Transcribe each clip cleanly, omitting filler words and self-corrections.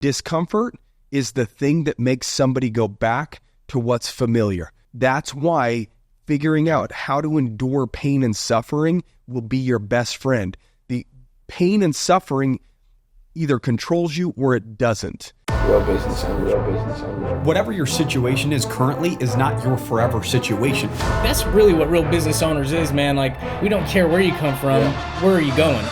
Discomfort is the thing that makes somebody go back to what's familiar. That's why figuring out how to endure pain and suffering will be your best friend. The pain and suffering either controls you or it doesn't. Real business owner. Whatever your situation is currently is not your forever situation. That's really what real business owners is, man. Like, we don't care where you come from, where are you going?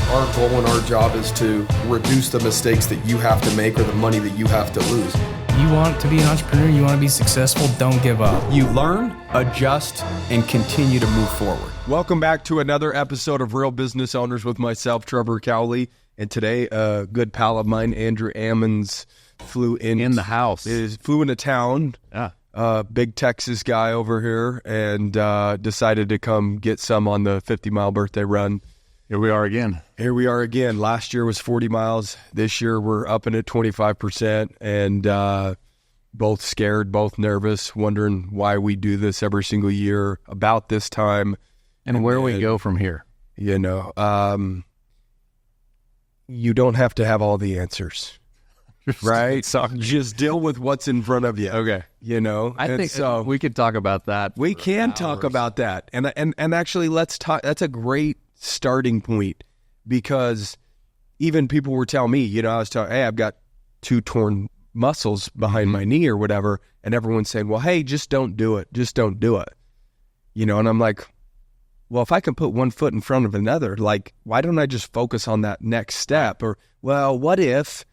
Our goal and our job is to reduce the mistakes that you have to make or the money that you have to lose. You want to be an entrepreneur, you want to be successful, don't give up. You learn, adjust, and continue to move forward. Welcome back to another episode of Real Business Owners with myself, Trevor, Cowley. And today, a good pal of mine, Andrew Ammons, flew into town. Yeah. Big Texas guy over here, and decided to come get some on the 50-mile birthday run. Here we are again. Last year was 40 miles. This year we're upping it 25%, and both scared, both nervous, wondering why we do this every single year about this time. And where we go from here. You know, you don't have to have all the answers, right? So just deal with what's in front of you. Okay. You know, I think so. We could talk about that. We can talk about that. And actually, let's talk. That's a great starting point, because even people were telling me, you know, I was telling, hey, I've got 2 torn muscles behind my knee or whatever. And everyone's saying, well, hey, just don't do it. Just don't do it. You know, and I'm like, well, if I can put one foot in front of another, like, why don't I just focus on that next step? Or, well, what if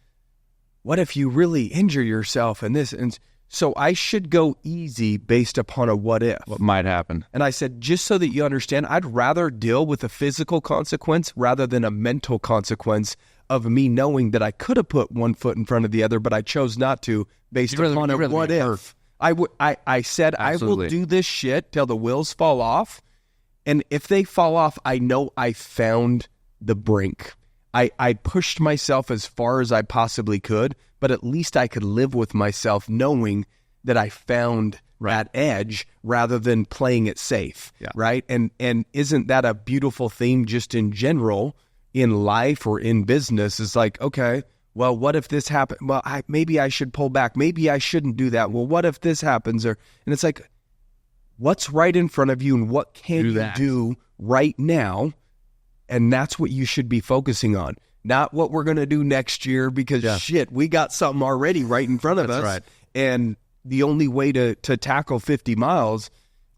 you really injure yourself in this? And so I should go easy based upon a what if. What might happen. And I said, just so that you understand, I'd rather deal with a physical consequence rather than a mental consequence of me knowing that I could have put one foot in front of the other, but I chose not to based upon a what if. I said, Absolutely. I will do this shit till the wheels fall off. And if they fall off, I know I found the brink. I pushed myself as far as I possibly could, but at least I could live with myself knowing that I found that edge rather than playing it safe, right? And isn't that a beautiful theme just in general in life or in business? Is like, okay, well, what if this happened? Well, maybe I should pull back. Maybe I shouldn't do that. Well, what if this happens? And it's like, what's right in front of you and what can you do right now? And that's what you should be focusing on. Not what we're going to do next year, because shit, we got something already right in front of us. Right. And the only way to tackle 50 miles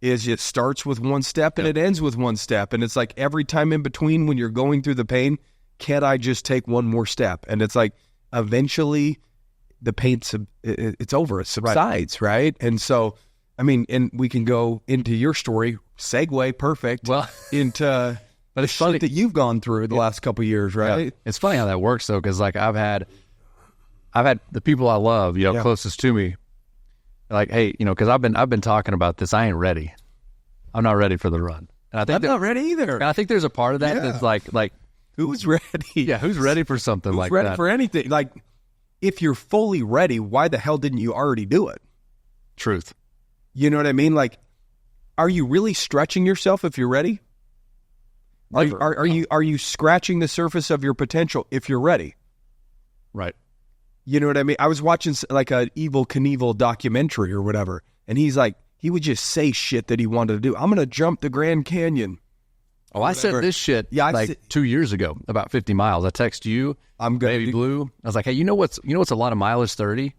is it starts with one step and it ends with one step. And it's like every time in between when you're going through the pain, can't I just take one more step? And it's like eventually the pain, it's over, it subsides, right? And so, I mean, and we can go into your story, segue, perfect, into... But it's funny that you've gone through the last couple of years, right? Yeah. It's funny how that works, though, because like I've had the people I love, you know, closest to me, like, hey, you know, because I've been talking about this. I ain't ready. I'm not ready for the run. And I think I'm not ready either. And I think there's a part of that that's like who's ready? Yeah, who's ready for something like that? Who's ready for anything? Like, if you're fully ready, why the hell didn't you already do it? Truth. You know what I mean? Like, are you really stretching yourself if you're ready? Like, are you scratching the surface of your potential if you're ready? Right. You know what I mean? I was watching like a Evel Knievel documentary or whatever, and he's like, he would just say shit that he wanted to do. I'm going to jump the Grand Canyon. Oh, I said this shit 2 years ago, about 50 miles. I text you, Baby Blue. I was like, hey, you know what's a lot of mileage? 30.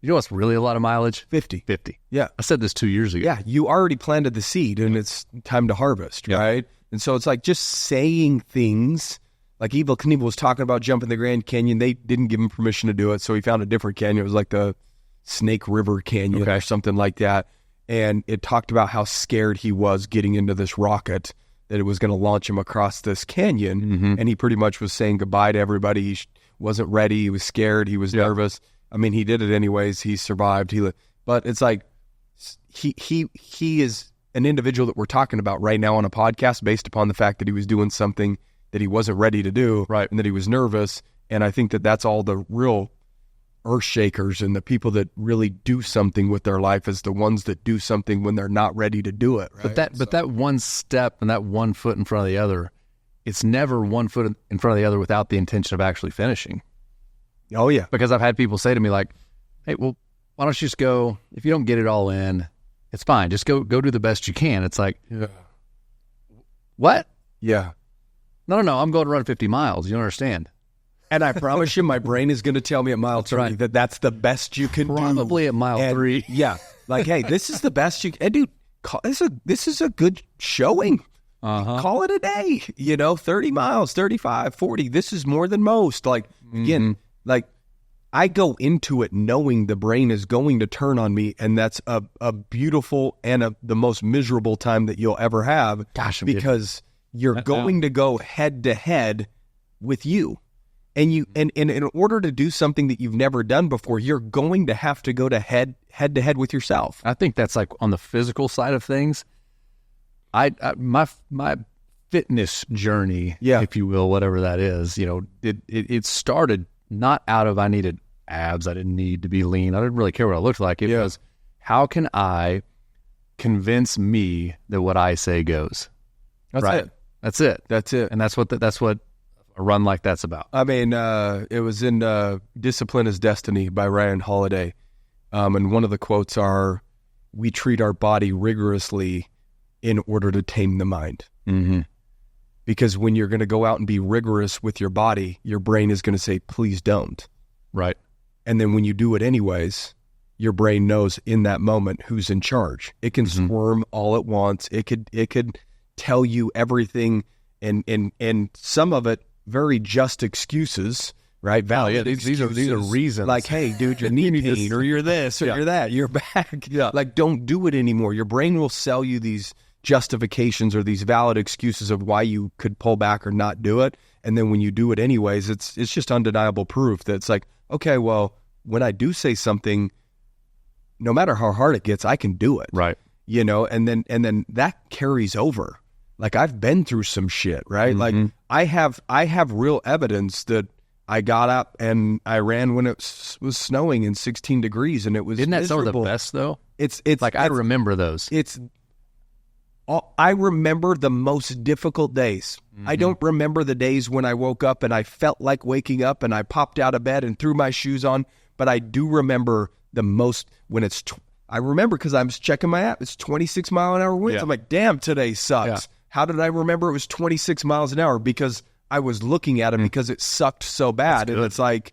You know what's really a lot of mileage? 50. Yeah. I said this 2 years ago. Yeah, you already planted the seed, and it's time to harvest, right? And so it's like just saying things. Like Evel Knievel was talking about jumping the Grand Canyon. They didn't give him permission to do it, so he found a different canyon. It was like the Snake River Canyon or something like that. And it talked about how scared he was getting into this rocket, that it was going to launch him across this canyon. Mm-hmm. And he pretty much was saying goodbye to everybody. He wasn't ready. He was scared. He was nervous. I mean, he did it anyways. He survived. But it's like he is an individual that we're talking about right now on a podcast based upon the fact that he was doing something that he wasn't ready to do, right, and that he was nervous. And I think that that's all the real earth shakers, and the people that really do something with their life is the ones that do something when they're not ready to do it. Right? But that one step and that 1 foot in front of the other, it's never 1 foot in front of the other without the intention of actually finishing. Oh, yeah. Because I've had people say to me like, hey, well, why don't you just go, if you don't get it all in, it's fine. Just go do the best you can. It's like, what? Yeah. No, I'm going to run 50 miles. You don't understand. And I promise you, my brain is going to tell me at mile 30 that that's the best you can do. Probably at mile 3. Yeah. Like, hey, this is the best you can. And dude, this is a good showing. Call it a day. 30 miles, 35, 40. This is more than most. Like, again, like I go into it knowing the brain is going to turn on me, and that's a beautiful and the most miserable time that you'll ever have. Gosh, because you're going to go head to head with you. And in order to do something that you've never done before, you're going to have to go to head to head with yourself. I think that's like on the physical side of things. My fitness journey, if you will, whatever that is, it started not out of I needed abs, I didn't need to be lean, I didn't really care what I looked like. It was, how can I convince me that what I say goes? That's it. And that's what a run like that's about. I mean, it was in Discipline is Destiny by Ryan Holiday. And one of the quotes are, we treat our body rigorously in order to tame the mind. Mm-hmm. Because when you're going to go out and be rigorous with your body, your brain is going to say, please don't. Right. And then when you do it anyways, your brain knows in that moment who's in charge. It can squirm all it wants. It could tell you everything, and some of it very just excuses, right? Valid these are reasons. Like, hey, dude, your knee pain, or you're this, or you're that, you're back. Yeah. Like, don't do it anymore. Your brain will sell you these justifications or these valid excuses of why you could pull back or not do it. And then when you do it anyways, it's just undeniable proof that it's like, okay, well, when I do say something, no matter how hard it gets, I can do it. Right. And then that carries over. Like, I've been through some shit, right? Like, I have real evidence that I got up and I ran when it was snowing and 16 degrees, and it was Isn't that miserable. some of the best though? It's like, I remember those. I remember the most difficult days. I don't remember the days when I woke up and I felt like waking up and I popped out of bed and threw my shoes on, but I do remember the most when it's I remember because I'm checking my app. It's 26 mile an hour winds. I'm like, damn, today sucks. Yeah. How did I remember it was 26 miles an hour? Because I was looking at it because it sucked so bad. And it's like,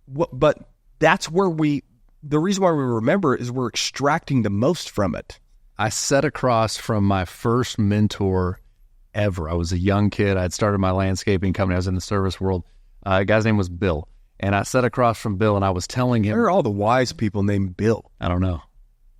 but that's where the reason why we remember it is we're extracting the most from it. I sat across from my first mentor ever. I was a young kid. I had started my landscaping company. I was in the service world. A guy's name was Bill. And I sat across from Bill and I was telling him. Where are all the wise people named Bill? I don't know.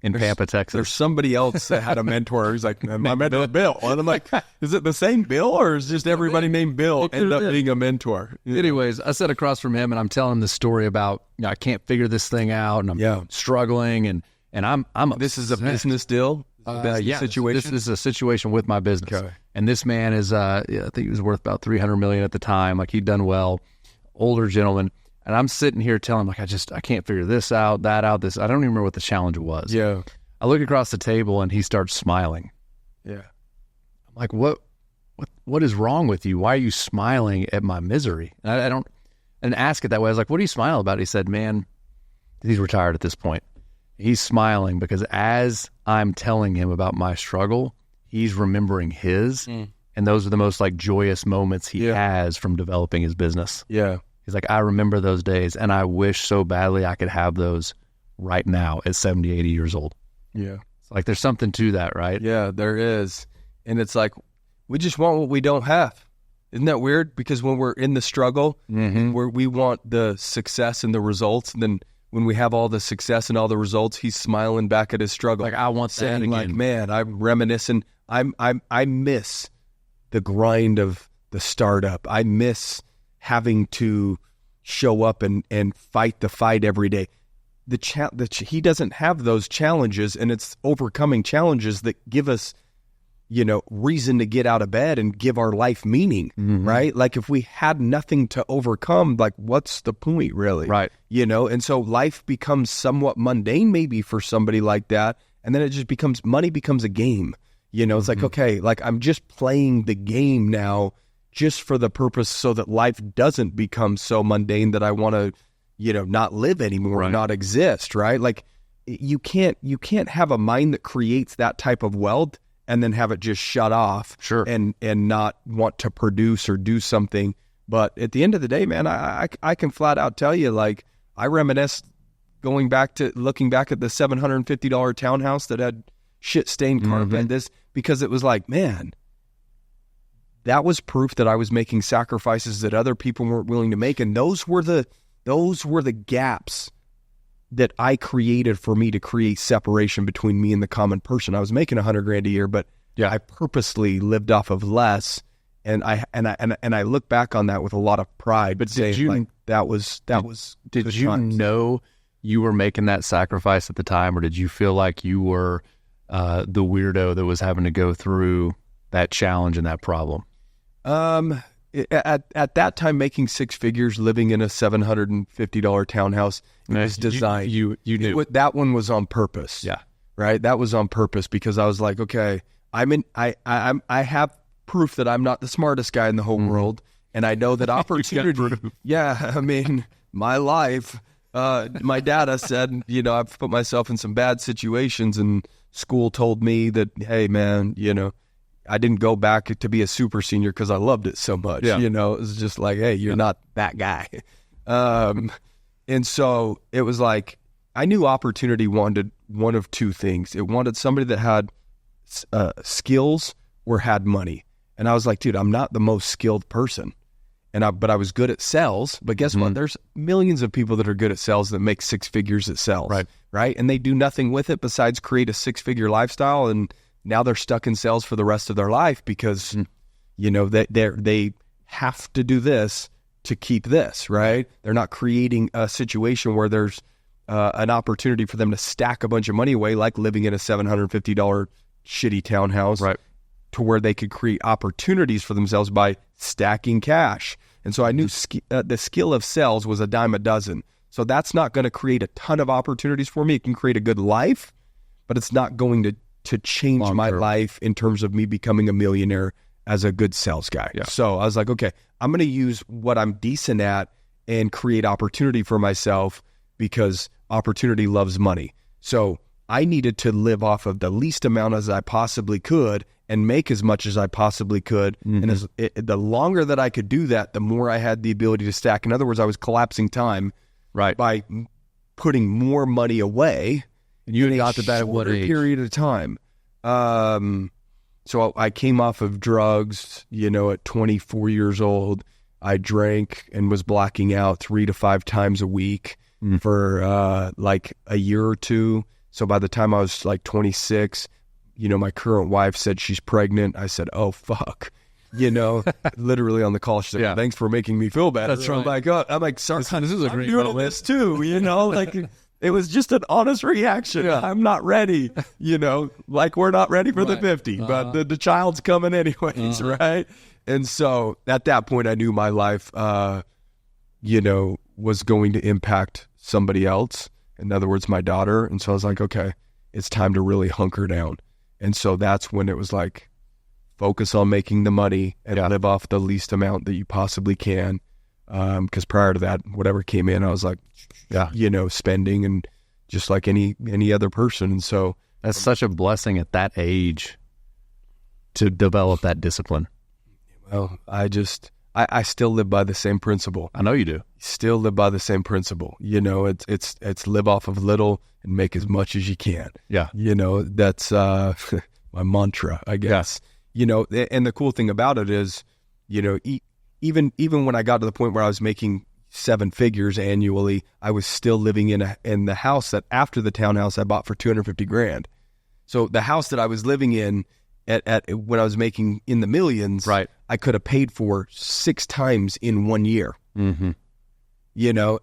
In Pampa, Texas. There's somebody else that had a mentor who's like, my mentor Bill. And I'm like, is it the same Bill, or is just everybody named Bill end up being a mentor? Anyways, I sat across from him and I'm telling him the story about, I can't figure this thing out and I'm struggling and I'm This is a business deal? Situation? This is a situation with my business. Okay. And this man is, I think he was worth about $300 million at the time. Like, he'd done well, older gentleman. And I'm sitting here telling him, like, I can't figure this out, that out, this. I don't even remember what the challenge was. Yeah. I look across the table and he starts smiling. Yeah. I'm like, what is wrong with you? Why are you smiling at my misery? And I don't ask it that way. I was like, what are you smiling about? He said, man, he's retired at this point. He's smiling because as I'm telling him about my struggle, he's remembering his. And those are the most like joyous moments he has from developing his business. Yeah. He's like, I remember those days and I wish so badly I could have those right now at 70, 80 years old. Yeah. It's like, there's something to that, right? Yeah, there is. And it's like, we just want what we don't have. Isn't that weird? Because when we're in the struggle, where we want the success and the results, and then when we have all the success and all the results, he's smiling back at his struggle. Like, I want that saying, again. like, man, I'm reminiscing. I miss the grind of the startup. I miss having to show up and fight the fight every day. He doesn't have those challenges, and it's overcoming challenges that give us, reason to get out of bed and give our life meaning, right? Like, if we had nothing to overcome, like, what's the point, really? Right. And so life becomes somewhat mundane maybe for somebody like that, and then it just money becomes a game. It's like, okay, like, I'm just playing the game now just for the purpose so that life doesn't become so mundane that I want to, not live anymore, Right. not exist, right? Like you can't have a mind that creates that type of wealth and then have it just shut off Sure. and not want to produce or do something. But at the end of the day, man, I can flat out tell you, like, I reminisce looking back at the $750 townhouse that had shit stained carpet and this, because it was like, man, that was proof that I was making sacrifices that other people weren't willing to make. And those were the gaps that I created for me to create separation between me and the common person. I was making $100,000 a year, but I purposely lived off of less. And I look back on that with a lot of pride. But did you, that was did you know you were making that sacrifice at the time, or did you feel like you were the weirdo that was having to go through that challenge and that problem? At that time, making six figures, living in a $750 townhouse, it was designed. You knew that one was on purpose. Yeah, right. That was on purpose because I was like, okay, I have proof that I'm not the smartest guy in the whole world, and I know that opportunity. Yeah, I mean, my life. My dad said, I've put myself in some bad situations, and school told me that, hey, man, I didn't go back to be a super senior because I loved it so much. Yeah. It was just like, hey, you're not that guy. And so it was like, I knew opportunity wanted one of two things. It wanted somebody that had skills or had money. And I was like, dude, I'm not the most skilled person. But I was good at sales. But guess what? There's millions of people that are good at sales that make six figures at sales. Right. And they do nothing with it besides create a six-figure lifestyle. And now they're stuck in sales for the rest of their life because, they have to do this to keep this, right? They're not creating a situation where there's an opportunity for them to stack a bunch of money away, like living in a $750 shitty townhouse, right, to where they could create opportunities for themselves by stacking cash. And so I knew the skill of sales was a dime a dozen. So that's not going to create a ton of opportunities for me. It can create a good life, but it's not going to change my life in terms of me becoming a millionaire as a good sales guy. Yeah. So I was like, okay, I'm going to use what I'm decent at and create opportunity for myself because opportunity loves money. So I needed to live off of the least amount as I possibly could and make as much as I possibly could. And the longer that I could do that, the more I had the ability to stack. In other words, I was collapsing time by putting more money away. And you got to that at what age? Period of time. So I came off of drugs, at 24 years old. I drank and was blacking out 3 to 5 times a week for like a year or two. So by the time I was like 26, my current wife said she's pregnant. I said, oh, fuck. Literally on the call, she said, thanks for making me feel better. That's right. I'm like, sorry, this is a great doing moment. this too, like it was just an honest reaction. Yeah. I'm not ready, like we're not ready for the 50, but the child's coming anyways, right? And so at that point, I knew my life, was going to impact somebody else. In other words, my daughter. And so I was like, okay, it's time to really hunker down. And so that's when it was like, focus on making the money and live off the least amount that you possibly can. Because prior to that, whatever came in, I was like, spending and just like any other person. And so that's such a blessing at that age to develop that discipline. Well, I still live by the same principle. I know you do. Still live by the same principle. It's live off of little and make as much as you can. Yeah. That's my mantra, I guess. And the cool thing about it is, even when I got to the point where I was making 7 figures annually, I was still living in the house that after the townhouse I bought for $250,000. So the house that I was living in at when I was making in the millions, right, I could have paid for 6 times in 1 year. Mm-hmm.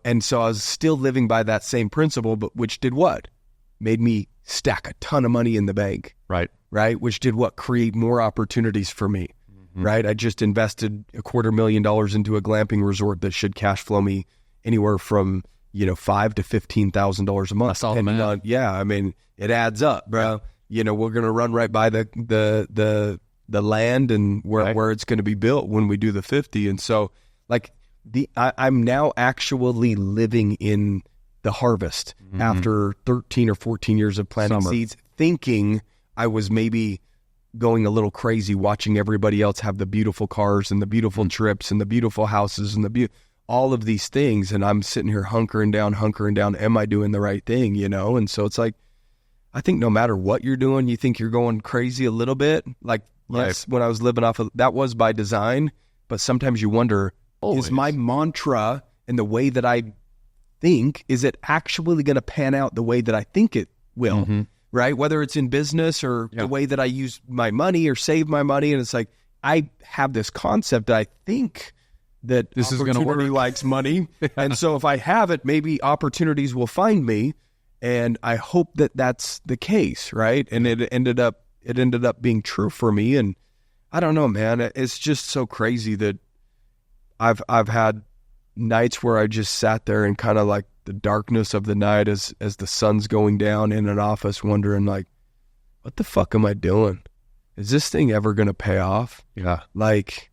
And so I was still living by that same principle, but which did what? Made me stack a ton of money in the bank. Right. Which did what? Create more opportunities for me. Right. I just invested $250,000 into a glamping resort that should cash flow me anywhere from, $5,000 to $15,000 a month. That's all, man. I mean, it adds up, bro. We're going to run right by the land and where it's going to be built when we do the 50. And so like I'm now actually living in the harvest after 13 or 14 years of planting seeds, thinking I was maybe going a little crazy watching everybody else have the beautiful cars and the beautiful trips and the beautiful houses and all of these things. And I'm sitting here hunkering down. Am I doing the right thing? You know? And so it's like, I think no matter what you're doing, you think you're going crazy a little bit. Like, yes, when I was living off of, that was by design, but sometimes you wonder, is my mantra and the way that I think, is it actually going to pan out the way that I think it will? Right? Whether it's in business or the way that I use my money or save my money. And it's like, I have this concept that I think that this is going to work. Likes money. And so if I have it, maybe opportunities will find me. And I hope that that's the case. Right. And it ended up being true for me. And I don't know, man, it's just so crazy that I've had nights where I just sat there and kind of like the darkness of the night as the sun's going down in an office, wondering like, what the fuck am I doing? Is this thing ever going to pay off? Yeah. Like,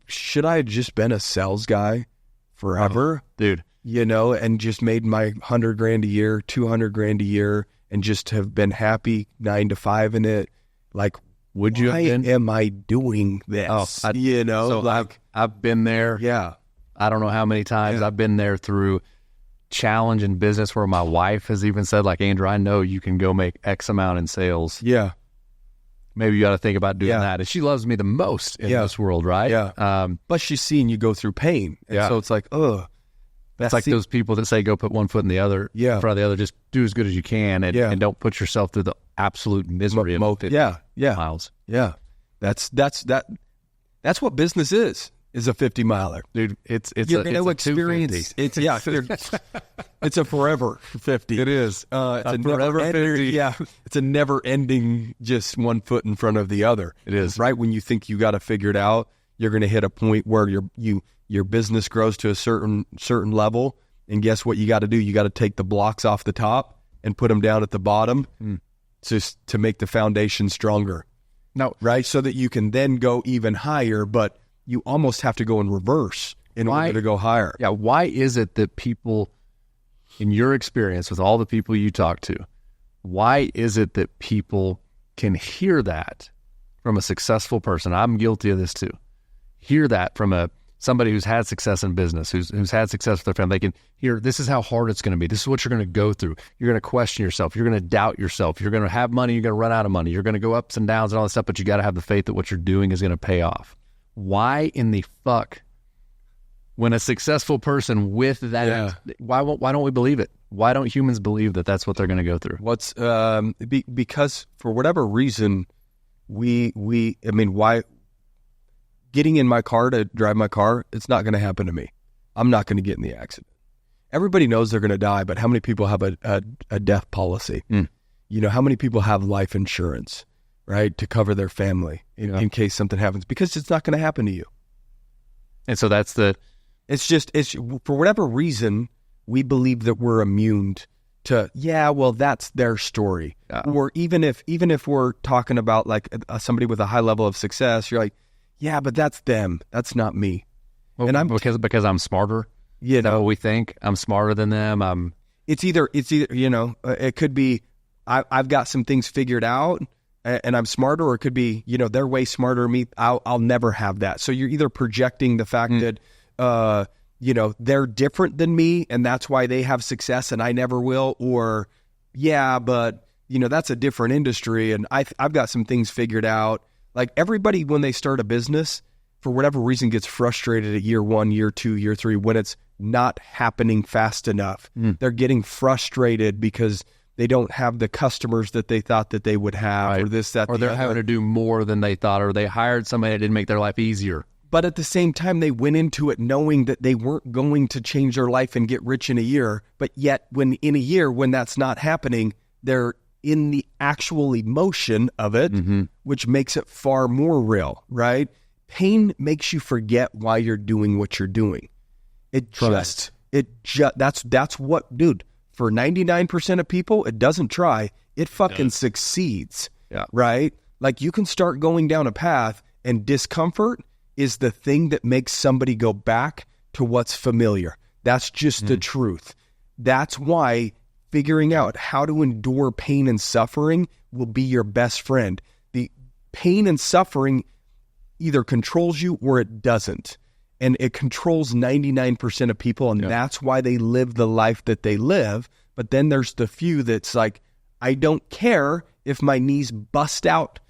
should I have just been a sales guy forever? Dude. You know, and just made my $100,000 a year, $200,000 a year, and just have been happy 9 to 5 in it. Like, would you why have been? am I doing this? You know, so like I've been there. Yeah. I don't know how many times I've been there through challenge in business where my wife has even said, like, Andrew, I know you can go make X amount in sales. Yeah. Maybe you got to think about doing that. And she loves me the most in this world, right? Yeah. But she's seeing you go through pain. And so it's like, it's like those people that say, go put one foot in the other, in front of the other, just do as good as you can and don't put yourself through the absolute misery of 50 miles. Yeah. That's what business is a 50 miler. Dude, it's you're going to experience. It's a forever 50. It is. It's a forever 50. Yeah. It's a never ending, just one foot in front of the other. It is. Right when you think you got to figure it out, you're going to hit a point where your business grows to a certain level, and guess what you got to do? You got to take the blocks off the top and put them down at the bottom to make the foundation stronger. No, right? So that you can then go even higher, but you almost have to go in reverse in order to go higher. Yeah. Why is it that people, in your experience with all the people you talk to, why is it that people can hear that from a successful person? I'm guilty of this too. Hear that from somebody who's had success in business, who's had success with their family. They can hear, this is how hard it's going to be. This is what you're going to go through. You're going to question yourself. You're going to doubt yourself. You're going to have money. You're going to run out of money. You're going to go ups and downs and all that stuff, but you got to have the faith that what you're doing is going to pay off. Why in the fuck, when a successful person with that, why don't we believe it? Why don't humans believe that that's what they're going to go through? Because for whatever reason, why getting in my car to drive my car, it's not going to happen to me. I'm not going to get in the accident. Everybody knows they're going to die, but how many people have a death policy? You know, how many people have life insurance, right, to cover their family in case something happens? Because it's not going to happen to you. And so it's for whatever reason, we believe that we're immune to, that's their story. Or even if we're talking about like somebody with a high level of success, you're like, yeah, but that's them. That's not me. Well, and because I'm smarter. You know, we think I'm smarter than them. It's either it could be I've got some things figured out and I'm smarter, or it could be they're way smarter than me. I'll never have that. So you're either projecting the fact that they're different than me and that's why they have success and I never will, or but that's a different industry and I've got some things figured out. Like everybody, when they start a business, for whatever reason, gets frustrated at year 1, year 2, year 3, when it's not happening fast enough. They're getting frustrated because they don't have the customers that they thought that they would have, or this, that, or they're having to do more than they thought, or they hired somebody that didn't make their life easier. But at the same time, they went into it knowing that they weren't going to change their life and get rich in a year. But yet, when that's not happening, they're in the actual emotion of it, which makes it far more real, right? Pain makes you forget why you're doing what you're doing. That's what, dude, for 99% of people, it doesn't try. It fucking succeeds, right? Like you can start going down a path, and discomfort is the thing that makes somebody go back to what's familiar. That's just the truth. That's why figuring out how to endure pain and suffering will be your best friend. The pain and suffering either controls you or it doesn't. And it controls 99% of people, and that's why they live the life that they live. But then there's the few that's like, I don't care if my knees bust out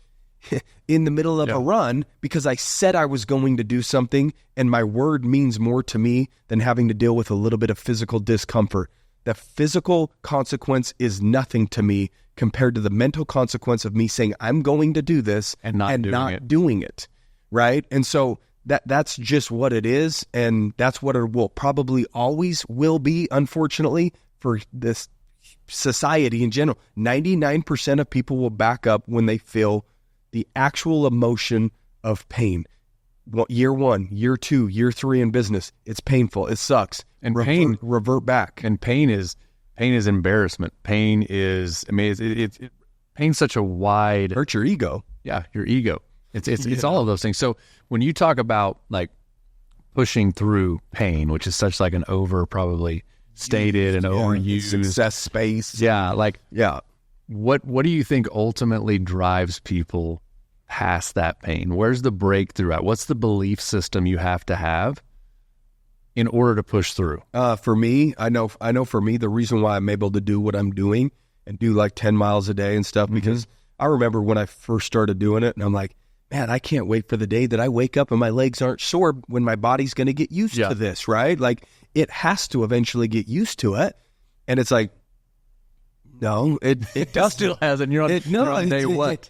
in the middle of a run because I said I was going to do something, and my word means more to me than having to deal with a little bit of physical discomfort. The physical consequence is nothing to me compared to the mental consequence of me saying I'm going to do this and not doing it. Right? And so that's just what it is, and that's what it will probably always will be, unfortunately, for this society in general. 99% of people will back up when they feel the actual emotion of pain. Year 1, year 2, year 3 in business, it's painful, it sucks, and pain revert back. And pain is embarrassment. Pain is, I mean, pain's such a wide, hurt your ego. Yeah, your ego. It's all of those things. So when you talk about like pushing through pain, which is such like an over probably stated and overused success space. What do you think ultimately drives people past that pain? Where's the breakthrough at? What's the belief system you have to have in order to push through? For me, I know for me, the reason why I'm able to do what I'm doing and do like 10 miles a day and stuff, because I remember when I first started doing it and I'm like, man, I can't wait for the day that I wake up and my legs aren't sore when my body's going to get used to this, right? Like it has to eventually get used to it. And it's like, no, it does still hasn't. You're on day what?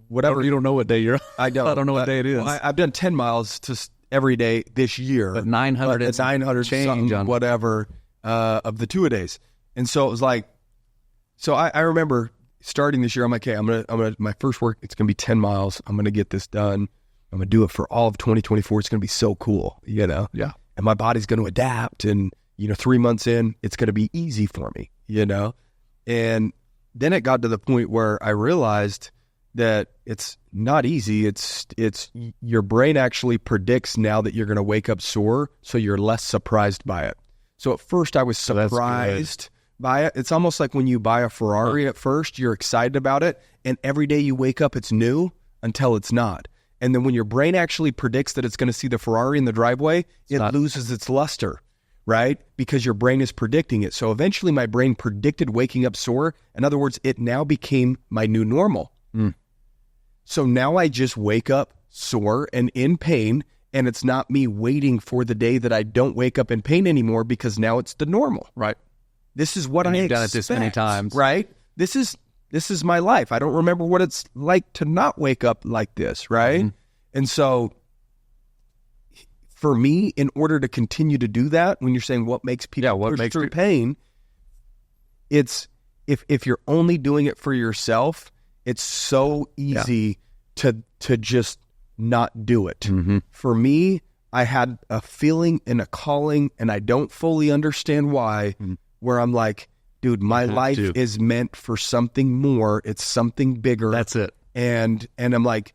Whatever. You don't know what day you're on. I don't. I don't know what day it is. Well, I've done 10 miles every day this year. But 900 change on whatever of the 2-a-days. And so it was like, so I remember starting this year, I'm like, hey, I'm gonna my first work, it's gonna be 10 miles. I'm gonna get this done. I'm gonna do it for all of 2024. It's gonna be so cool, Yeah. And my body's gonna adapt, and 3 months in, it's gonna be easy for me, And then it got to the point where I realized that it's not easy. It's your brain actually predicts now that you're gonna wake up sore, so you're less surprised by it. So at first I was surprised by it. It's almost like when you buy a Ferrari at first, you're excited about it, and every day you wake up, it's new until it's not. And then when your brain actually predicts that it's going to see the Ferrari in the driveway, it loses its luster, right? Because your brain is predicting it. So eventually my brain predicted waking up sore. In other words, it now became my new normal. So now I just wake up sore and in pain, and it's not me waiting for the day that I don't wake up in pain anymore, because now it's the normal. Right. This is what I expect. You've done it this many times. Right? This is my life. I don't remember what it's like to not wake up like this, right? And so for me, in order to continue to do that, when you're saying what makes people push through pain, it's if you're only doing it for yourself, it's so easy to just not do it. For me, I had a feeling and a calling, and I don't fully understand why, where I'm like, dude, my life is meant for something more. It's something bigger. That's it. And I'm like,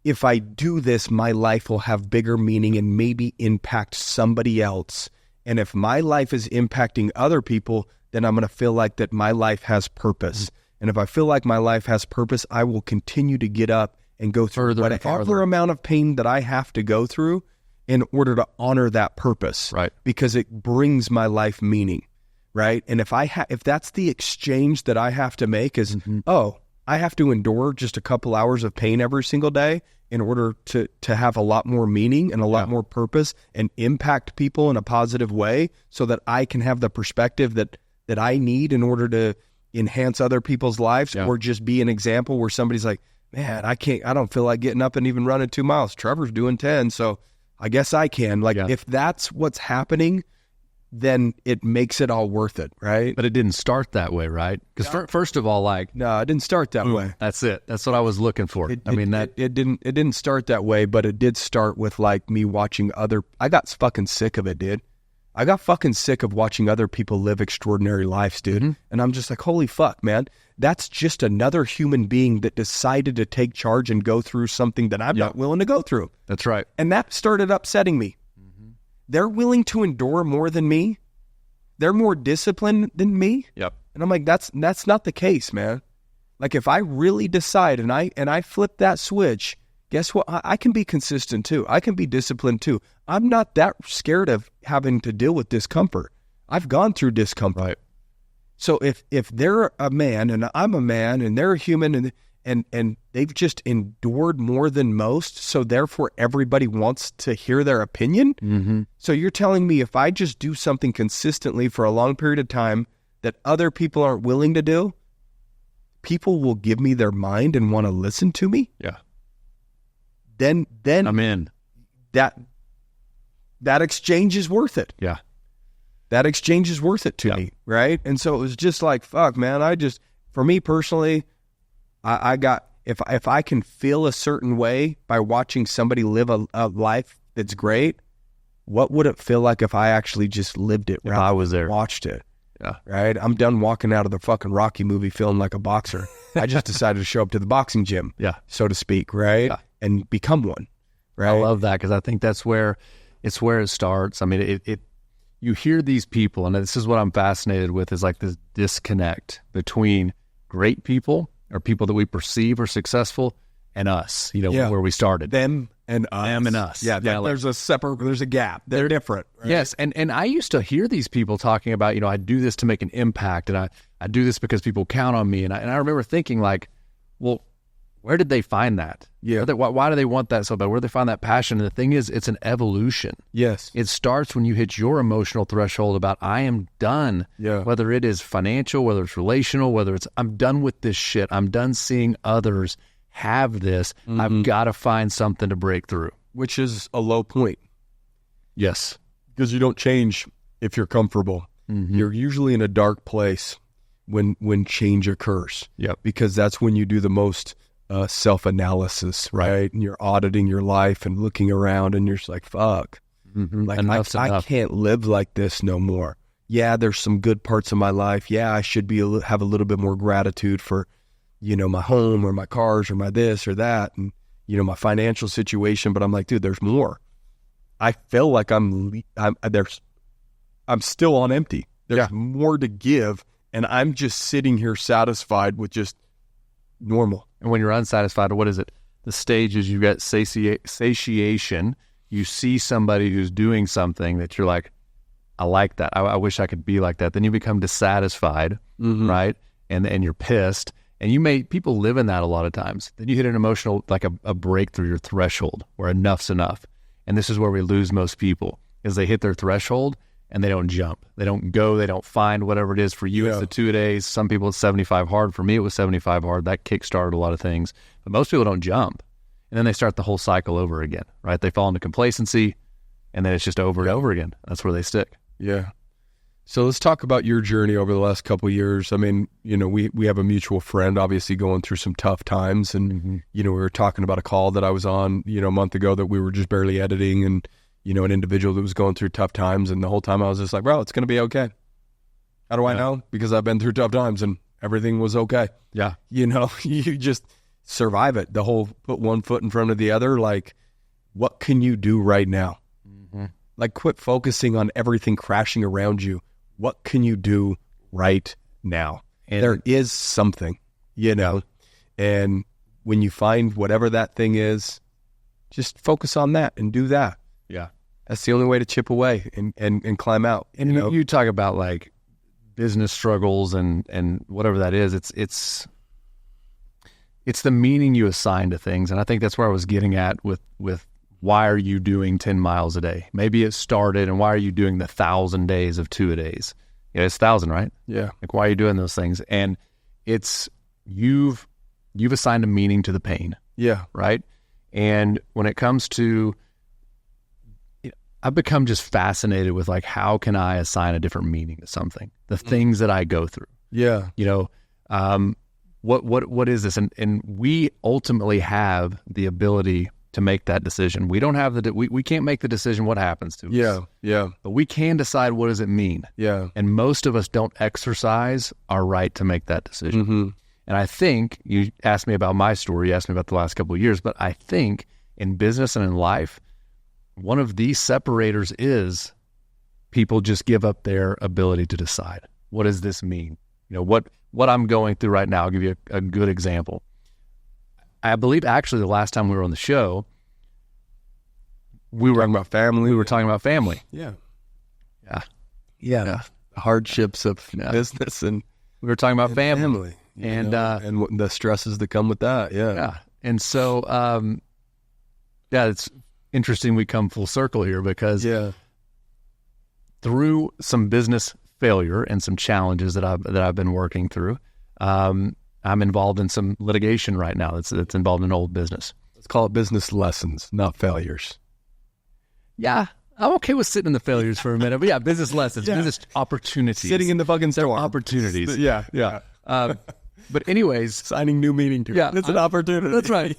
if I do this, my life will have bigger meaning and maybe impact somebody else. And if my life is impacting other people, then I'm going to feel like that my life has purpose. And if I feel like my life has purpose, I will continue to get up and go through whatever amount of pain that I have to go through in order to honor that purpose. Right. Because it brings my life meaning. Right. And if that's the exchange that I have to make is, I have to endure just a couple hours of pain every single day in order to have a lot more meaning and a lot more purpose and impact people in a positive way, so that I can have the perspective that I need in order to enhance other people's lives, or just be an example where somebody's like, man, I don't feel like getting up and even running 2 miles. Trevor's doing 10. So I guess I can. If that's what's happening, then it makes it all worth it, right? But it didn't start that way, right? Because first of all, no, it didn't start that way. That's it. That's what I was looking for. It didn't start that way, but it did start with me watching I got fucking sick of it, dude. I got fucking sick of watching other people live extraordinary lives, dude. Mm-hmm. And I'm just like, holy fuck, man. That's just another human being that decided to take charge and go through something that I'm not willing to go through. That's right. And that started upsetting me. Mm-hmm. They're willing to endure more than me. They're more disciplined than me. Yep. And I'm like, that's not the case, man. Like if I really decide and I flip that switch, guess what? I can be consistent too. I can be disciplined too. I'm not that scared of having to deal with discomfort. I've gone through discomfort. Right. So if they're a man and I'm a man and they're a human and they've just endured more than most, so therefore everybody wants to hear their opinion. Mm-hmm. So you're telling me if I just do something consistently for a long period of time that other people aren't willing to do, people will give me their mind and want to listen to me? Yeah. Then I'm in. That exchange is worth it. Yeah. That exchange is worth it to me, right? And so it was just like, fuck, man, for me personally, I got, if I can feel a certain way by watching somebody live a life that's great, what would it feel like if I actually just lived it? If I was there. Watched it. Yeah. Right? I'm done walking out of the fucking Rocky movie feeling like a boxer. I just decided to show up to the boxing gym, so to speak, right? Yeah. And become one, right? I love that because I think that's where it starts. I mean, you hear these people, and this is what I'm fascinated with, is like this disconnect between great people or people that we perceive are successful and us, where we started. Them and us. Them and us. Yeah, there's a gap. They're different. Right? Yes, and I used to hear these people talking about, I do this to make an impact, and I do this because people count on me. And I remember thinking like, well, where did they find that? Yeah. Why do they want that so bad? Where do they find that passion? And the thing is, it's an evolution. Yes. It starts when you hit your emotional threshold about I am done. Yeah. Whether it is financial, whether it's relational, whether it's I'm done with this shit. I'm done seeing others have this. Mm-hmm. I've got to find something to break through. Which is a low point. Yes. Because you don't change if you're comfortable. Mm-hmm. You're usually in a dark place when change occurs. Yep. Because that's when you do the most self-analysis, right? And you're auditing your life and looking around and you're just like, fuck. Mm-hmm. Like I can't live like this no more. Yeah, there's some good parts of my life. Yeah, I should have a little bit more gratitude for, my home or my cars or my this or that and, my financial situation. But I'm like, dude, there's more. I feel like I'm still on empty. There's more to give. And I'm just sitting here satisfied with just normal. And when you're unsatisfied, what is it? The stage is you get satiation. You see somebody who's doing something that you're like, I like that. I wish I could be like that. Then you become dissatisfied, right? And you're pissed. And people live in that a lot of times. Then you hit an emotional, like a breakthrough, your threshold, where enough's enough. And this is where we lose most people, is they hit their threshold and they don't jump. They don't go. They don't find whatever it is. For you, it's the 2 days. Some people, it's 75 hard. For me, it was 75 hard. That kickstarted a lot of things. But most people don't jump. And then they start the whole cycle over again, right? They fall into complacency, and then it's just over and over again. That's where they stick. Yeah. So let's talk about your journey over the last couple of years. I mean, we have a mutual friend, obviously going through some tough times. And, we were talking about a call that I was on, a month ago that we were just barely editing and, an individual that was going through tough times. And the whole time I was just like, bro, it's going to be okay. How do I know? Because I've been through tough times and everything was okay. Yeah. You just survive it. The whole put one foot in front of the other. Like, what can you do right now? Mm-hmm. Like, quit focusing on everything crashing around you. What can you do right now? And there is something, and when you find whatever that thing is, just focus on that and do that. Yeah. That's the only way to chip away and climb out. And you talk about like business struggles and whatever that is. It's the meaning you assign to things. And I think that's where I was getting at with why are you doing 10 miles a day? Maybe it started, and why are you doing the 1,000 days of 2 a days? Yeah, it's 1,000, right? Yeah. Like, why are you doing those things? And it's you've assigned a meaning to the pain. Yeah. Right. And when it comes to, I've become just fascinated with like, how can I assign a different meaning to something? The things that I go through. Yeah. What is this? And we ultimately have the ability to make that decision. We don't have we can't make the decision what happens to us. Yeah. But we can decide what does it mean. Yeah. And most of us don't exercise our right to make that decision. Mm-hmm. And I think, you asked me about my story, you asked me about the last couple of years, but I think in business and in life, one of these separators is people just give up their ability to decide. What does this mean? What I'm going through right now, I'll give you a good example. I believe actually the last time we were on the show, we were talking about family. We were talking about family. Yeah. Yeah. The hardships of business, and we were talking about family. And the stresses that come with that. Yeah. And so, it's interesting we come full circle here because through some business failure and some challenges that I've been working through, I'm involved in some litigation right now that's involved in old business. Let's call it business lessons, not failures. Yeah. I'm okay with sitting in the failures for a minute, but business lessons, business opportunities. Sitting in the fucking storm. Opportunities. Yeah. But anyways, signing new meaning to it. It's an opportunity. That's right.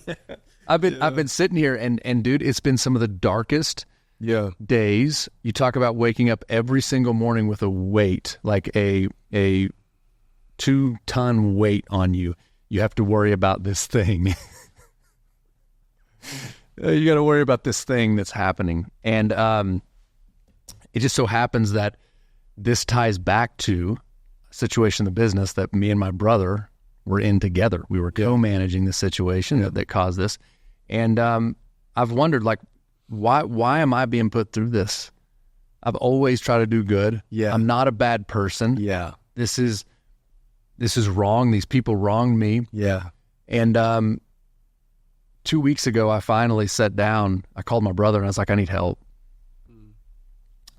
I've been sitting here and dude, it's been some of the darkest days. You talk about waking up every single morning with a weight, like a 2-ton weight on you. You have to worry about this thing. You got to worry about this thing that's happening. And it just so happens that this ties back to a situation in the business that me and my brother were in together. We were co-managing the situation that caused this. And I've wondered, like, why am I being put through this? I've always tried to do good. Yeah. I'm not a bad person. Yeah. This is wrong. These people wronged me. Yeah. And 2 weeks ago, I finally sat down. I called my brother and I was like, I need help.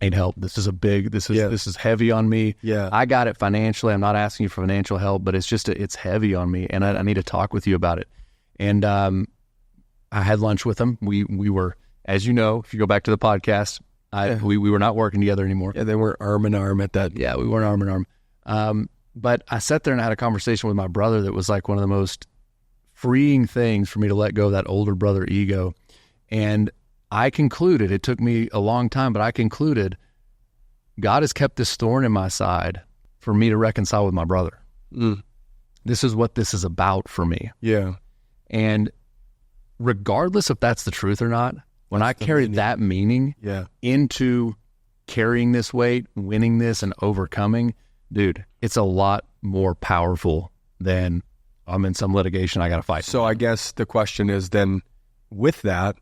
I need help. This is heavy on me. Yeah. I got it financially. I'm not asking you for financial help, but it's heavy on me, and I need to talk with you about it. And I had lunch with him. We were, as you know, if you go back to the podcast, we were not working together anymore. Yeah, they were arm in arm at that. Yeah, we weren't arm in arm. But I sat there and I had a conversation with my brother that was like one of the most freeing things for me to let go of that older brother ego. And I concluded, it took me a long time, but I concluded God has kept this thorn in my side for me to reconcile with my brother. This is what this is about for me. Yeah. And regardless if that's the truth or not, when I carry that meaning into carrying this weight, winning this, and overcoming, dude, it's a lot more powerful than I'm in some litigation I got to fight. So I guess the question is then, with that,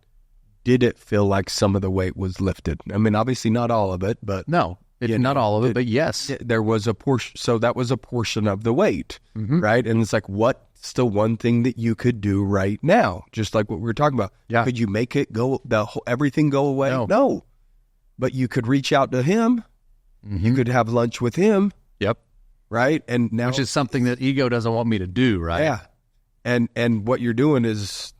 did it feel like some of the weight was lifted? I mean, obviously not all of it, but no, not all of it, but yes, there was a portion. So that was a portion of the weight, right? And it's like, what's the one thing that you could do right now? Just like what we were talking about. Yeah. Could you make it go, everything go away? No. But you could reach out to him. You could have lunch with him. Yep. Right. And now, which is something that ego doesn't want me to do. Right. Yeah. And what you're doing is,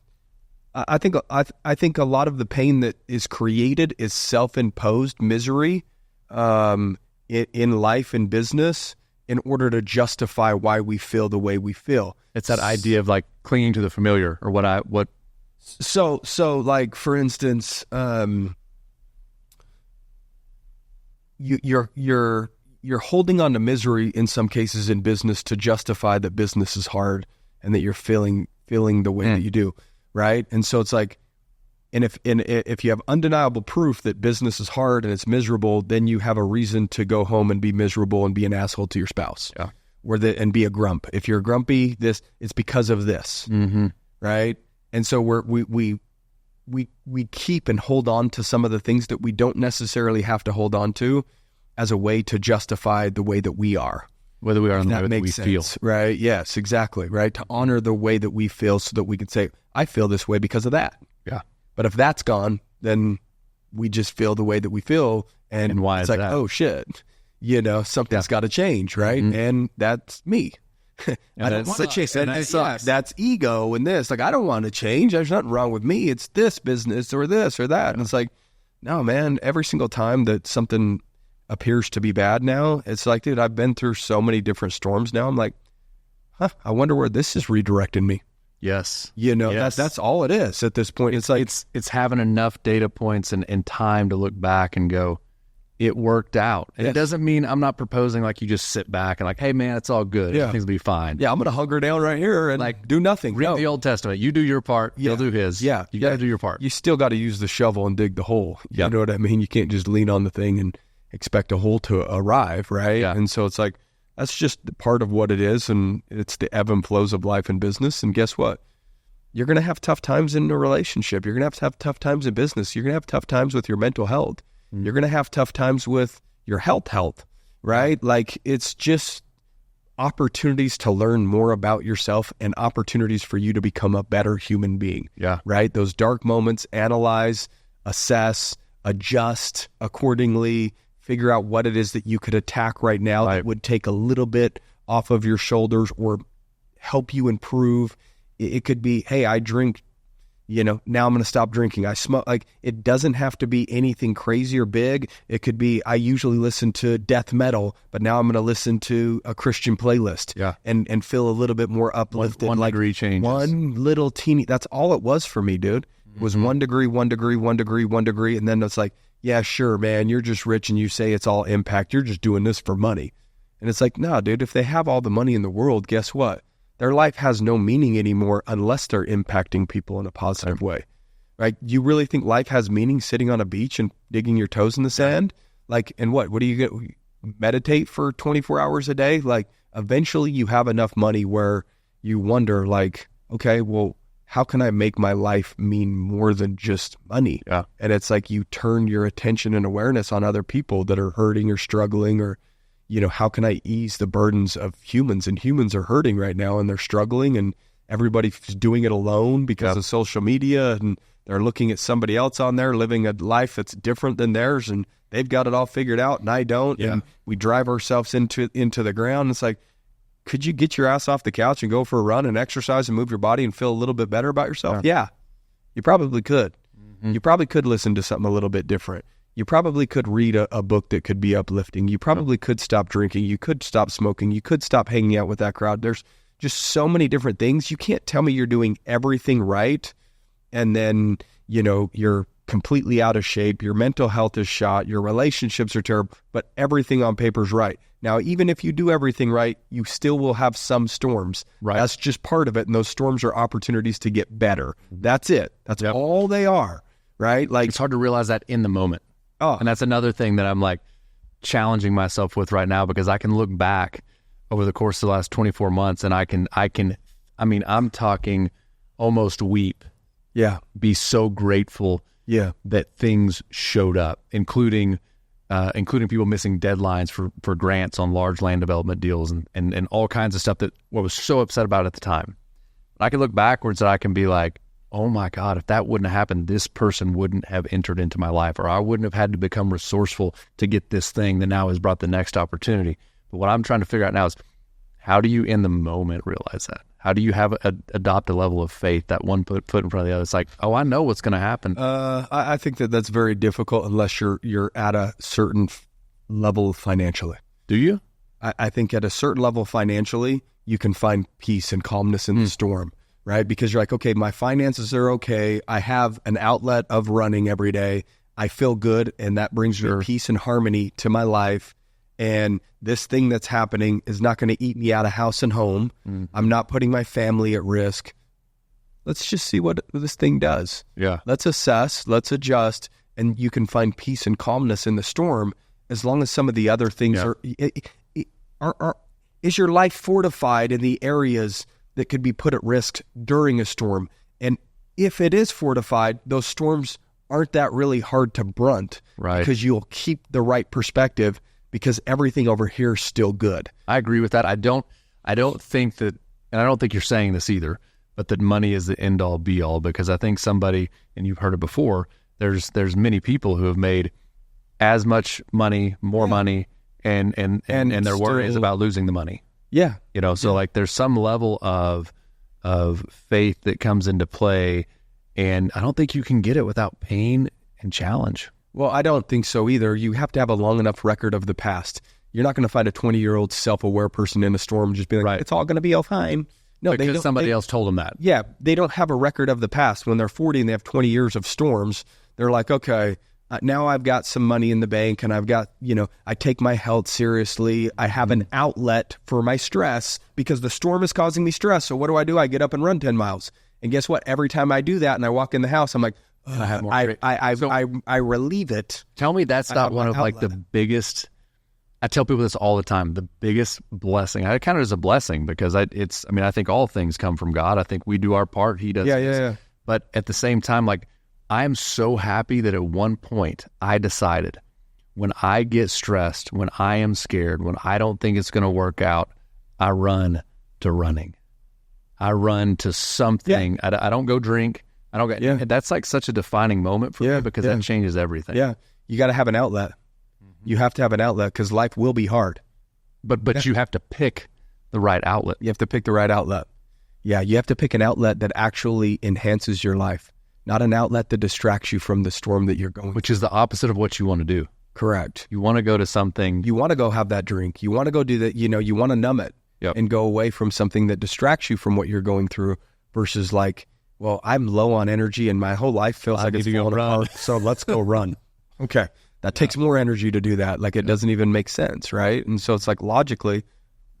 I think a lot of the pain that is created is self-imposed misery in life and business in order to justify why we feel the way we feel. It's that idea of like clinging to the familiar or what. So like, for instance, you're holding on to misery in some cases in business to justify that business is hard and that you're feeling the way that you do. Right. And so it's like, and if you have undeniable proof that business is hard and it's miserable, then you have a reason to go home and be miserable and be an asshole to your spouse. Yeah. And be a grump. If you're grumpy, it's because of this. Right. And so we keep and hold on to some of the things that we don't necessarily have to hold on to as a way to justify the way that we are. Whether we are in the that way that we makes sense, feel. Right. Yes, exactly. Right. To honor the way that we feel so that we can say, I feel this way because of that. Yeah. But if that's gone, then we just feel the way that we feel. And why it's is like, that? oh shit, something's got to change. Right. And that's me. I don't want to change. That's ego and this. Like, I don't want to change. There's nothing wrong with me. It's this business or this or that. And it's like, no, man, every single time that something appears to be bad now, it's like, dude, I've been through so many different storms now. I'm like, I wonder where this is redirecting me. Yes. That's all it is at this point. It's like it's having enough data points and time to look back and go, it worked out. And it doesn't mean I'm not proposing like you just sit back and like, hey man, it's all good. Yeah. Things will be fine. I'm going to hug her down right here and like do nothing. Read the Old Testament. You do your part. He'll do his. Yeah. You got to do your part. You still got to use the shovel and dig the hole. You know what I mean? You can't just lean on the thing and expect a hole to arrive, right? Yeah. And so it's like, that's just part of what it is. And it's the ebb and flows of life and business. And guess what? You're going to have tough times in a relationship. You're going to have tough times in business. You're going to have tough times with your mental health. You're going to have tough times with your health, right? Like it's just opportunities to learn more about yourself and opportunities for you to become a better human being. Yeah. Right? Those dark moments, analyze, assess, adjust accordingly, figure out what it is that you could attack right now that would take a little bit off of your shoulders or help you improve. It could be, hey, I drink, now I'm going to stop drinking. I smoke. Like, it doesn't have to be anything crazy or big. It could be, I usually listen to death metal, but now I'm going to listen to a Christian playlist and feel a little bit more uplifted. One degree changes. One little teeny, that's all it was for me, dude. It was 1 degree, 1 degree, 1 degree, 1 degree. And then it's like, yeah, sure, man, you're just rich and you say it's all impact. You're just doing this for money. And it's like, no, dude, if they have all the money in the world, guess what? Their life has no meaning anymore unless they're impacting people in a positive way, right? You really think life has meaning sitting on a beach and digging your toes in the sand? Like, and what do you get? Meditate for 24 hours a day? Like, eventually you have enough money where you wonder like, okay, well, how can I make my life mean more than just money? Yeah. And it's like you turn your attention and awareness on other people that are hurting or struggling or, how can I ease the burdens of humans? And humans are hurting right now and they're struggling and everybody's doing it alone because of social media and they're looking at somebody else on there living a life that's different than theirs and they've got it all figured out and I don't. Yeah. And we drive ourselves into the ground. It's like, could you get your ass off the couch and go for a run and exercise and move your body and feel a little bit better about yourself? Yeah, you probably could. You probably could listen to something a little bit different. You probably could read a book that could be uplifting. You probably could stop drinking. You could stop smoking. You could stop hanging out with that crowd. There's just so many different things. You can't tell me you're doing everything right and then, you're completely out of shape. Your mental health is shot. Your relationships are terrible, but everything on paper is right. Now, even if you do everything right, you still will have some storms. Right. That's just part of it. And those storms are opportunities to get better. That's it. That's all they are, right? Like, it's hard to realize that in the moment. Oh. And that's another thing that I'm like challenging myself with right now because I can look back over the course of the last 24 months and I'm talking almost weep. Yeah. Be so grateful that things showed up, including people missing deadlines for grants on large land development deals and all kinds of stuff that I was so upset about at the time. I can look backwards and I can be like, oh my God, if that wouldn't have happened, this person wouldn't have entered into my life, or I wouldn't have had to become resourceful to get this thing that now has brought the next opportunity. But what I'm trying to figure out now is how do you in the moment realize that? How do you adopt a level of faith, that one foot in front of the other? It's like, oh, I know what's going to happen. I think that's very difficult unless you're at a certain level financially. Do you? I think at a certain level financially, you can find peace and calmness in the storm. Right? Because you're like, okay, my finances are okay. I have an outlet of running every day. I feel good. And that brings me peace and harmony to my life. And this thing that's happening is not going to eat me out of house and home. I'm not putting my family at risk. Let's just see what this thing does. Yeah. Let's assess, let's adjust. And you can find peace and calmness in the storm as long as some of the other things are, is your life fortified in the areas that could be put at risk during a storm? And if it is fortified, those storms aren't that really hard to brunt, right? Because you'll keep the right perspective because everything over here is still good. I agree with that. I don't think that, and I don't think you're saying this either, but that money is the end all be all, because I think somebody, and you've heard it before, there's many people who have made as much money, more money, and their worry is about losing the money. Yeah. So like there's some level of faith that comes into play, and I don't think you can get it without pain and challenge. Well, I don't think so either. You have to have a long enough record of the past. You're not going to find a 20-year-old self-aware person in a storm just being like, it's all going to be all fine. No, because somebody else told them that. Yeah, they don't have a record of the past. When they're 40 and they have 20 years of storms, they're like, okay, now I've got some money in the bank and I've got, I take my health seriously. I have an outlet for my stress because the storm is causing me stress. So what do? I get up and run 10 miles. And guess what? Every time I do that and I walk in the house, I'm like, I relieve it. Tell me that's not one of like the biggest, I tell people this all the time, the biggest blessing. I count it as a blessing because I think all things come from God. I think we do our part. He does. Yeah. But at the same time, like, I am so happy that at one point I decided when I get stressed, when I am scared, when I don't think it's going to work out, I run to running. I run to something. Yeah. I don't go drink. I don't get. Yeah. That's like such a defining moment for me because that changes everything. Yeah, you got to have an outlet. Mm-hmm. You have to have an outlet because life will be hard. But you have to pick the right outlet. You have to pick the right outlet. Yeah, you have to pick an outlet that actually enhances your life, not an outlet that distracts you from the storm that you're going. Which is the opposite of what you want to do. Correct. You want to go to something. You want to go have that drink. You want to go do that. You want to numb it and go away from something that distracts you from what you're going through versus like, well, I'm low on energy and my whole life feels like it's falling apart, so let's go run. Okay. That takes more energy to do that. Like it doesn't even make sense, right? And so it's like logically,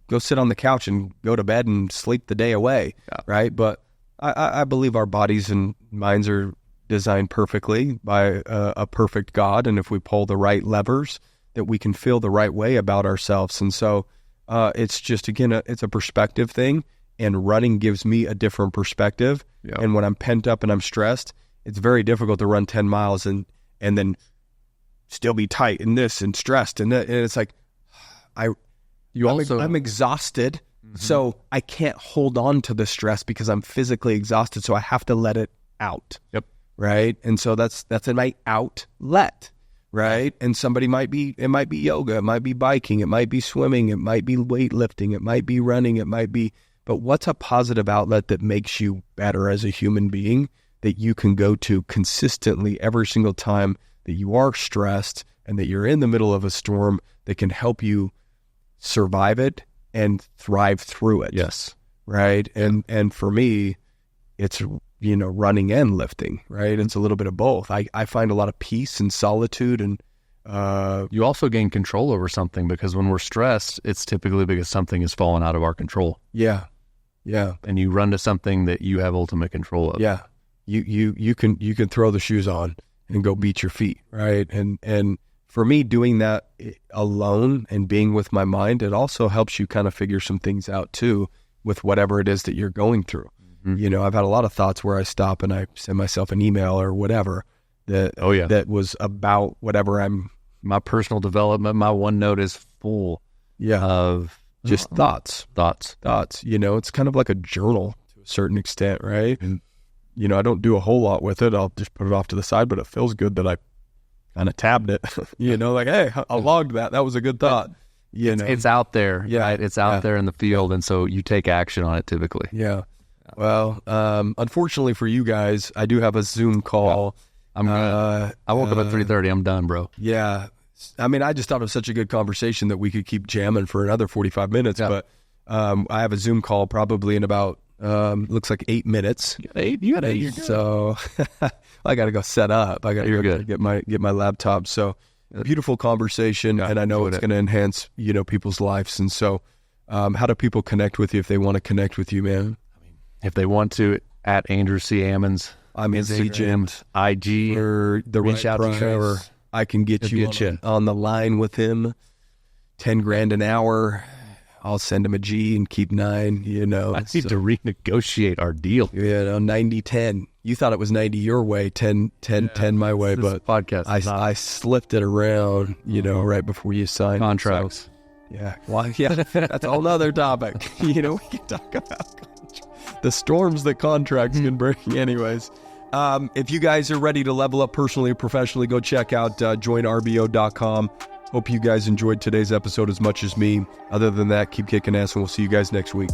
go sit on the couch and go to bed and sleep the day away, right? But I believe our bodies and minds are designed perfectly by a perfect God, and if we pull the right levers, that we can feel the right way about ourselves. And so it's just, again, it's a perspective thing, and running gives me a different perspective. Yep. And when I'm pent up and I'm stressed, it's very difficult to run 10 miles and then still be tight and this and stressed. And it's like, I'm exhausted. Mm-hmm. So I can't hold on to the stress because I'm physically exhausted. So I have to let it out. Yep. Right. And so that's in my outlet. Right. And it might be yoga. It might be biking. It might be swimming. It might be weightlifting. It might be running. But what's a positive outlet that makes you better as a human being that you can go to consistently every single time that you are stressed and that you're in the middle of a storm that can help you survive it and thrive through it? Yes. Right. And for me, it's, running and lifting, right? It's a little bit of both. I find a lot of peace and solitude, and you also gain control over something because when we're stressed, it's typically because something has fallen out of our control. Yeah. Yeah. And you run to something that you have ultimate control of. Yeah. You can throw the shoes on and go beat your feet, right? And for me, doing that alone and being with my mind, it also helps you kind of figure some things out too with whatever it is that you're going through. Mm-hmm. I've had a lot of thoughts where I stop and I send myself an email or whatever that was about whatever my personal development. My OneNote is full of just thoughts. It's kind of like a journal to a certain extent, right? And, I don't do a whole lot with it. I'll just put it off to the side, but it feels good that I kind of tabbed it, like, hey, I logged that. That was a good thought. It's out there. Yeah. Right? It's out there in the field. And so you take action on it typically. Yeah. Well, unfortunately for you guys, I do have a Zoom call. I woke up at 3:30. I'm done, bro. Yeah. I mean, I just thought it was such a good conversation that we could keep jamming for another 45 minutes, but I have a Zoom call probably in about, looks like 8 minutes. You got 8. You're good. So I got to go set up. I got to get my laptop. So beautiful conversation, and I know it's going to enhance, people's lives. And so how do people connect with you if they want to connect with you, man? If they want to, at Andrew C. Ammons. I'm Instagram, IG, or the reach out to Trevor. I can get you on the line with him. $10,000 an hour. I'll send him a G and keep 9. I need to renegotiate our deal. 90-10. You thought it was 90 your way, 10 my way, but podcast. I slipped it around. Right before you signed contracts. So, that's a whole nother topic. We can talk about the storms that contracts can bring. Anyways, if you guys are ready to level up personally or professionally, go check out joinrbo.com. Hope you guys enjoyed today's episode as much as me. Other than that, keep kicking ass, and we'll see you guys next week.